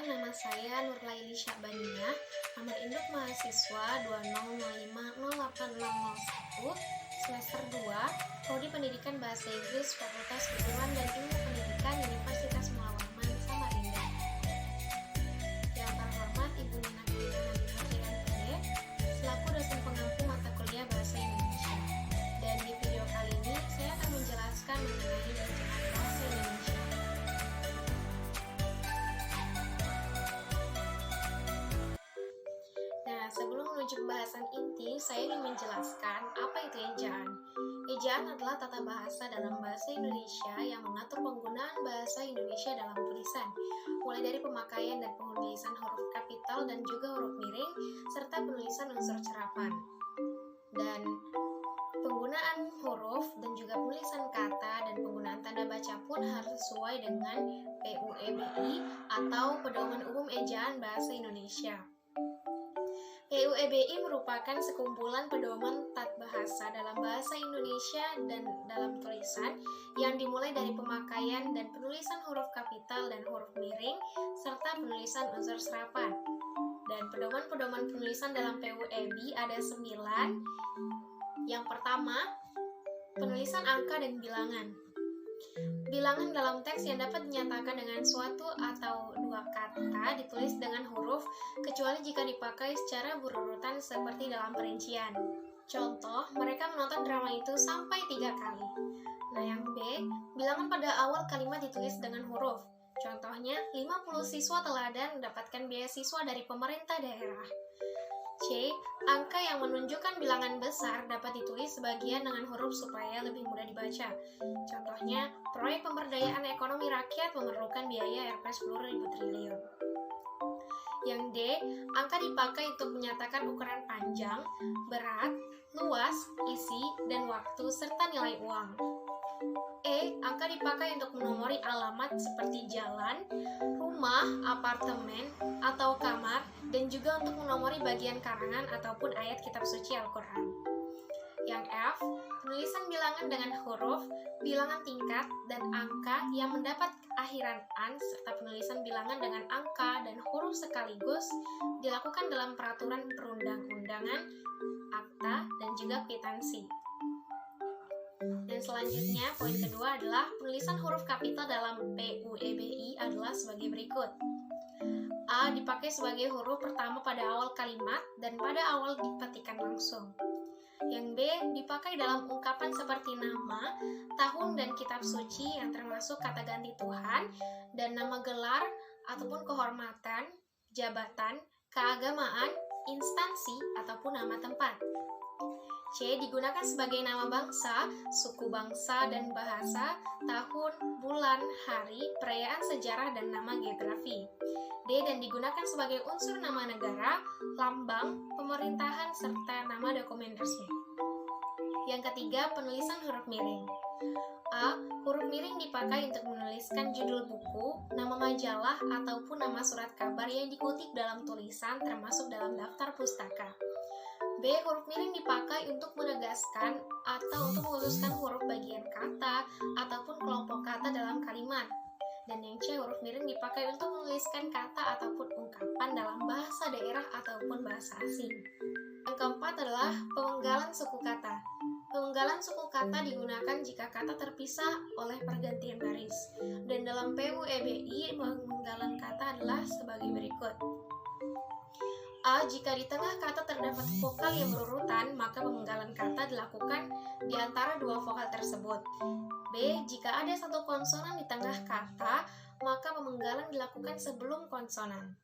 Perkenalkan, nama saya Nurlaili Syahbaniah, nomor induk mahasiswa 20050861, semester 2, Prodi Pendidikan Bahasa Inggris, Fakultas Keguruan dan Ilmu Pendidikan, Universitas Muhammad Samarinda. Yang terhormat Ibu Nina Putri, selaku dosen pengampu mata kuliah Bahasa Indonesia. Dan di video kali ini, saya akan menjelaskan mengenai bacaan Bahasa Indonesia. Sebelum menuju pembahasan inti, saya ingin menjelaskan apa itu ejaan. Ejaan adalah tata bahasa dalam bahasa Indonesia yang mengatur penggunaan bahasa Indonesia dalam tulisan, mulai dari pemakaian dan penulisan huruf kapital dan juga huruf miring, serta penulisan unsur cerapan. Dan penggunaan huruf dan juga penulisan kata dan penggunaan tanda baca pun harus sesuai dengan PUEBI atau Pedoman Umum Ejaan Bahasa Indonesia. PUEBI merupakan sekumpulan pedoman tata bahasa dalam bahasa Indonesia dan dalam tulisan yang dimulai dari pemakaian dan penulisan huruf kapital dan huruf miring serta penulisan unsur serapan. Dan pedoman-pedoman penulisan dalam PUEBI ada 9. Yang pertama, penulisan angka dan bilangan. Bilangan dalam teks yang dapat dinyatakan dengan suatu atau dua kata ditulis dengan huruf, kecuali jika dipakai secara berurutan seperti dalam perincian. Contoh, mereka menonton drama itu sampai 3 kali. Nah, yang B, bilangan pada awal kalimat ditulis dengan huruf. Contohnya, 50 siswa teladan mendapatkan beasiswa dari pemerintah daerah. C. Angka yang menunjukkan bilangan besar dapat ditulis sebagian dengan huruf supaya lebih mudah dibaca. Contohnya, proyek pemberdayaan ekonomi rakyat memerlukan biaya Rp 10.000 triliun. Yang D. Angka dipakai untuk menyatakan ukuran panjang, berat, luas, isi, dan waktu, serta nilai uang. E. Angka dipakai untuk menomori alamat seperti jalan, rumah, apartemen, atau kamar, dan juga untuk menomori bagian karangan ataupun ayat kitab suci Al-Quran. Yang F. Penulisan bilangan dengan huruf, bilangan tingkat, dan angka yang mendapat akhiran an, serta penulisan bilangan dengan angka dan huruf sekaligus dilakukan dalam peraturan perundang-undangan, akta, dan juga kwitansi. Dan selanjutnya, poin kedua adalah penulisan huruf kapital dalam PUEBI adalah sebagai berikut. A. Dipakai sebagai huruf pertama pada awal kalimat dan pada awal dipetikan langsung. Yang B. Dipakai dalam ungkapan seperti nama, tahun, dan kitab suci yang termasuk kata ganti Tuhan, dan nama gelar ataupun kehormatan, jabatan, keagamaan, instansi, ataupun nama tempat. C. Digunakan sebagai nama bangsa, suku bangsa dan bahasa, tahun, bulan, hari, perayaan sejarah, dan nama geografi. D. Dan digunakan sebagai unsur nama negara, lambang, pemerintahan, serta nama dokumen resmi. Yang ketiga, penulisan huruf miring. A. Huruf miring dipakai untuk menuliskan judul buku, nama majalah, ataupun nama surat kabar yang dikutip dalam tulisan termasuk dalam daftar pustaka. B. Huruf miring dipakai untuk menegaskan atau untuk meluruskan huruf bagian kata ataupun kelompok kata dalam kalimat. Dan yang C. Huruf miring dipakai untuk menuliskan kata ataupun ungkapan dalam bahasa daerah ataupun bahasa asing. Yang keempat adalah pemenggalan suku kata. Pemenggalan suku kata digunakan jika kata terpisah oleh pergantian baris. Dan dalam PUEBI, pemenggalan kata adalah sebagai berikut. A. Jika di tengah kata terdapat vokal yang berurutan, maka pemenggalan kata dilakukan di antara dua vokal tersebut. B. Jika ada satu konsonan di tengah kata, maka pemenggalan dilakukan sebelum konsonan.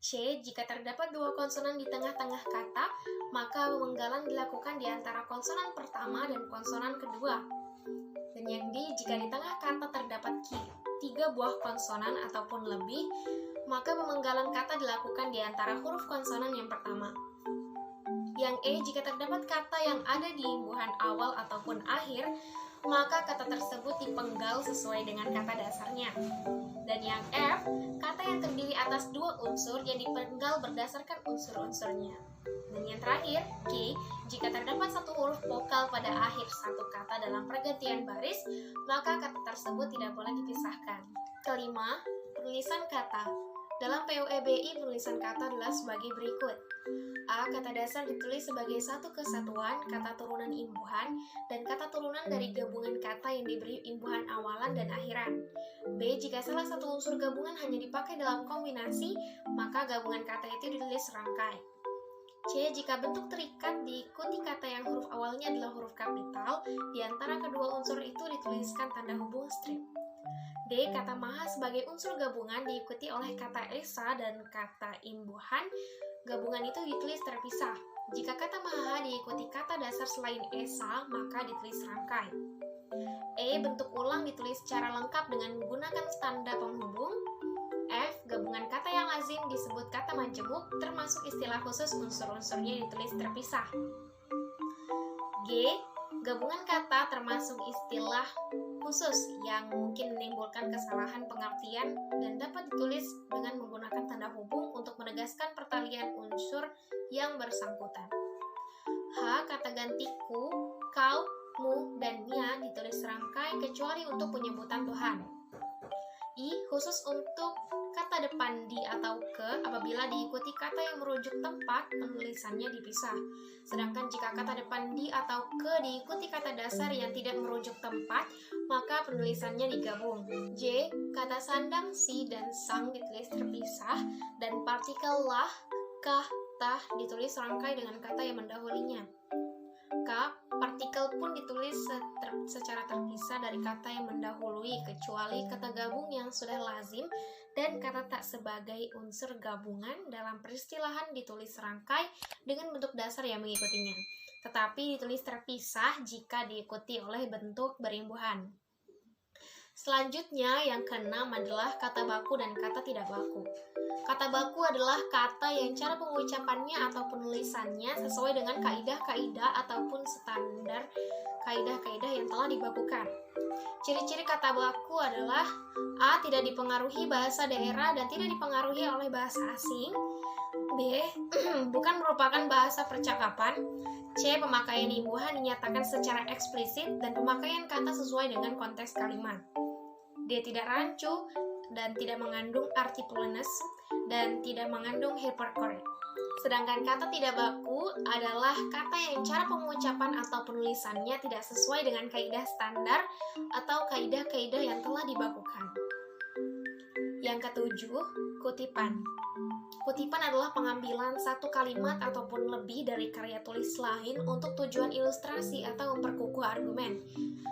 C. Jika terdapat dua konsonan di tengah-tengah kata, maka pemenggalan dilakukan di antara konsonan pertama dan konsonan kedua. Dan yang D. Jika di tengah kata terdapat 3 buah konsonan ataupun lebih, maka pemenggalan kata dilakukan di antara huruf konsonan yang pertama. Yang E. Jika terdapat kata yang ada di imbuhan awal ataupun akhir, maka kata tersebut dipenggal sesuai dengan kata dasarnya. Dan yang F. Kata yang terdiri atas 2 unsur yang dipenggal berdasarkan unsur-unsurnya. Dan yang terakhir, G. Jika terdapat satu huruf vokal pada akhir satu kata dalam pergantian baris, maka kata tersebut tidak boleh dipisahkan. Kelima, penulisan kata. Dalam PUEBI, penulisan kata adalah sebagai berikut. A. Kata dasar ditulis sebagai satu kesatuan, kata turunan imbuhan, dan kata turunan dari gabungan kata yang diberi imbuhan awalan dan akhiran. B. Jika salah satu unsur gabungan hanya dipakai dalam kombinasi, maka gabungan kata itu ditulis serangkai. C. Jika bentuk terikat diikuti kata yang huruf awalnya adalah huruf kapital, di antara kedua unsur itu dituliskan tanda hubung strip. D. Kata maha sebagai unsur gabungan diikuti oleh kata esa dan kata imbuhan, gabungan itu ditulis terpisah. Jika kata maha diikuti kata dasar selain esa, maka ditulis serangkai. E. Bentuk ulang ditulis secara lengkap dengan menggunakan tanda penghubung. F. Gabungan kata yang lazim disebut kata majemuk, termasuk istilah khusus unsur-unsurnya ditulis terpisah. G. Gabungan kata termasuk istilah khusus yang mungkin menimbulkan kesalahan pengertian dan dapat ditulis dengan menggunakan tanda hubung untuk menegaskan pertalian unsur yang bersangkutan. H. Kata ganti ku, kau, mu, dan nya ditulis serangkai kecuali untuk penyebutan Tuhan. I. Khusus untuk kata depan di atau ke apabila diikuti kata yang merujuk tempat, penulisannya dipisah. Sedangkan jika kata depan di atau ke diikuti kata dasar yang tidak merujuk tempat, maka penulisannya digabung. J. Kata sandang, si, dan sang ditulis terpisah, dan partikel lah, kah, tah ditulis serangkai dengan kata yang mendahulinya. K. Partikel pun ditulis secara terpisah dari kata yang mendahului kecuali kata gabung yang sudah lazim dan kata tak sebagai unsur gabungan dalam peristilahan ditulis serangkai dengan bentuk dasar yang mengikutinya, tetapi ditulis terpisah jika diikuti oleh bentuk berimbuhan. Selanjutnya yang keenam adalah kata baku dan kata tidak baku. Kata baku adalah kata yang cara pengucapannya atau penulisannya sesuai dengan kaidah-kaidah ataupun standar kaidah-kaidah yang telah dibakukan. Ciri-ciri kata baku adalah A. Tidak dipengaruhi bahasa daerah dan tidak dipengaruhi oleh bahasa asing. B. Bukan merupakan bahasa percakapan. C. Pemakaian imbuhan dinyatakan secara eksplisit dan pemakaian kata sesuai dengan konteks kalimat. D. Tidak rancu dan tidak mengandung arti plunes dan tidak mengandung hypercorrect. Sedangkan kata tidak baku adalah kata yang cara pengucapan atau penulisannya tidak sesuai dengan kaidah standar atau kaidah-kaidah yang telah dibakukan. Yang ketujuh, kutipan. Kutipan adalah pengambilan satu kalimat ataupun lebih dari karya tulis lain untuk tujuan ilustrasi atau memperkukuh argumen.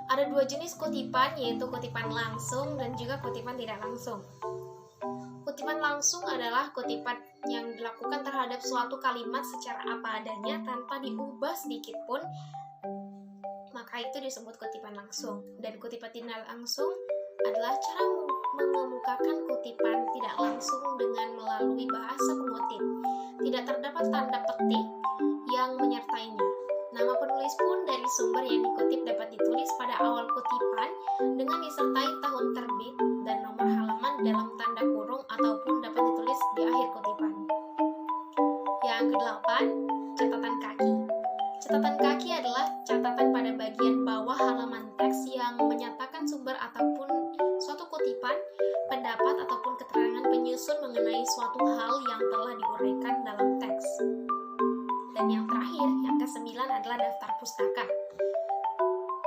Ada dua jenis kutipan, yaitu kutipan langsung dan juga kutipan tidak langsung. Kutipan langsung adalah kutipan yang dilakukan terhadap suatu kalimat secara apa adanya tanpa diubah sedikit pun, maka itu disebut kutipan langsung. Dan kutipan tidak langsung adalah cara mengemukakan kutipan tidak langsung dengan melalui bahasa pengutip. Tidak terdapat tanda petik yang menyertainya. Nama penulis pun dari sumber yang dikutip dapat ditulis pada awal kutipan dengan disertai tahun terbit dan nomor halaman dalam tanda kurung ataupun dapat ditulis di akhir kutipan. Yang kedelapan, catatan kaki. Catatan kaki adalah catatan pada bagian bawah halaman teks yang menyatakan sumber ataupun suatu kutipan, pendapat ataupun keterangan penyusun mengenai suatu hal yang telah diuraikan dalam teks. Dan yang terakhir, yang ke-9 adalah daftar pustaka.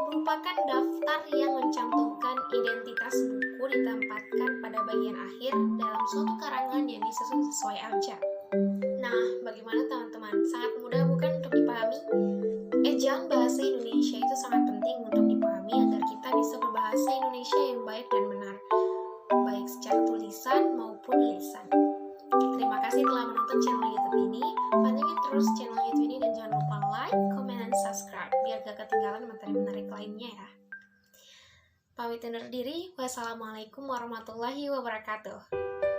Merupakan daftar yang mencantumkan identitas buku ditempatkan pada bagian akhir dalam suatu karangan yang disusun sesuai abjad. Nah, bagaimana teman-teman? Sangat mudah bukan untuk dipahami? Ejaan bahasa Indonesia itu sangat penting untuk dipahami agar kita bisa berbahasa Indonesia yang baik dan benar, baik secara tulisan maupun lisan. Terima kasih telah menonton channel YouTube ini. Pantengin terus channel YouTube ini dan jangan lupa like, comment, dan subscribe biar gak ketinggalan materi menarik lainnya ya. Pamit undur diri. Wassalamualaikum warahmatullahi wabarakatuh.